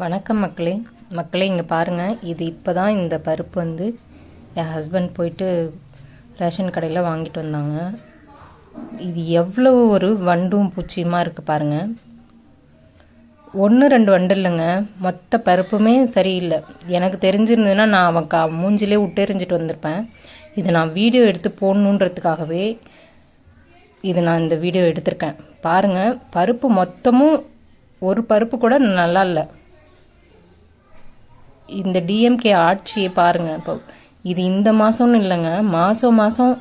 வணக்கம் மக்களே. இங்கே பாருங்கள், இது இப்போ தான் இந்த பருப்பு வந்து என் ஹஸ்பண்ட் போயிட்டு ரேஷன் கடையில் வாங்கிட்டு வந்தாங்க. இது எவ்வளோ ஒரு வண்டும் பூச்சியுமாக இருக்குது பாருங்கள். 1-2 வண்டு இல்லைங்க, மொத்த பருப்புமே சரியில்லை. எனக்கு தெரிஞ்சிருந்ததுன்னா நான் அவன் மூஞ்சிலே விட்டெறிஞ்சிட்டு வந்திருப்பேன். இதை நான் வீடியோ எடுத்து போடணுன்றதுக்காகவே நான் இந்த வீடியோ எடுத்திருக்கேன். பாருங்கள், பருப்பு மொத்தமும் ஒரு பருப்பு கூட நல்லா இல்லை. இந்த டிஎம்கே ஆட்சியை பாருங்கள். இப்போ இது இந்த மாதம்னு இல்லைங்க, மாதம்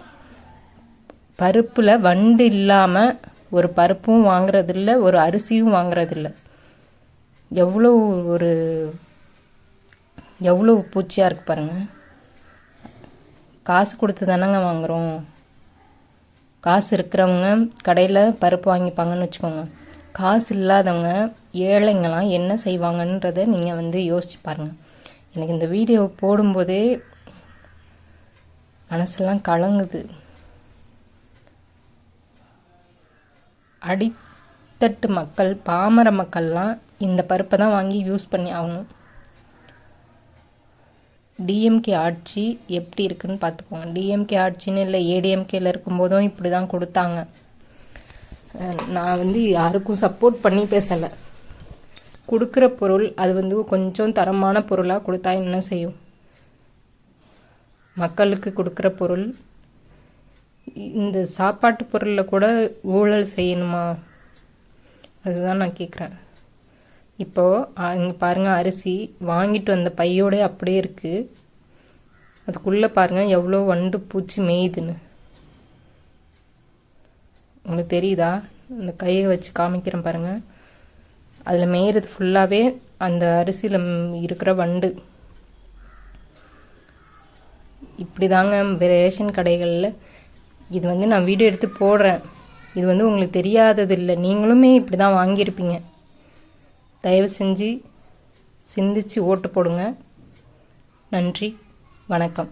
பருப்பில் வண்டு இல்லாமல் ஒரு பருப்பும் வாங்குறதில்ல, ஒரு அரிசியும் வாங்குறதில்ல. எவ்வளோ பூச்சியாக இருக்குது பாருங்கள். காசு கொடுத்து தானேங்க வாங்குகிறோம். காசு இருக்கிறவங்க கடையில் பருப்பு வாங்கிப்பாங்கன்னு வச்சுக்கோங்க. காசு இல்லாதவங்க ஏழைங்களாம் என்ன செய்வாங்கன்றதை நீங்கள் யோசிச்சு பாருங்கள். எனக்கு இந்த வீடியோ போடும்போதே மனசெல்லாம் கலங்குது. அடித்தட்டு மக்கள், பாமர மக்கள்லாம் இந்த பருப்பை தான் வாங்கி யூஸ் பண்ணி ஆகணும். டிஎம்கே ஆட்சி எப்படி இருக்குன்னு பார்த்துக்கோங்க. டிஎம்கே ஆட்சின்னு இல்லை, ஏடிஎம்கேல இருக்கும்போதும் இப்படி தான் கொடுத்தாங்க. நான் யாருக்கும் சப்போர்ட் பண்ணி பேசலை. கொடுக்குற பொருள் அது கொஞ்சம் தரமான பொருளாக கொடுத்தா என்ன செய்யும்? மக்களுக்கு கொடுக்குற பொருள், இந்த சாப்பாட்டு பொருளில் கூட ஊழல் செய்யணுமா? அதுதான் நான் கேட்குறேன். இப்போது இங்கே பாருங்கள், அரிசி வாங்கிட்டு வந்த பையோட அப்படியே இருக்குது. அதுக்குள்ளே பாருங்கள் எவ்வளோ வண்டு பூச்சி மேயுதுன்னு. உங்களுக்கு தெரியுதா? இந்த கையை வச்சு காமிக்கிறேன் பாருங்கள். அதில் மேயிறது ஃபுல்லாகவே அந்த அரிசியில் இருக்கிற வண்டு. இப்படி தாங்க ரேஷன் கடைகளில். இது நான் வீடியோ எடுத்து போடுறேன். இது உங்களுக்கு தெரியாதது இல்லை, நீங்களுமே இப்படி தான் வாங்கியிருப்பீங்க. தயவு செஞ்சு சிந்திச்சு ஓட்டு போடுங்க. நன்றி, வணக்கம்.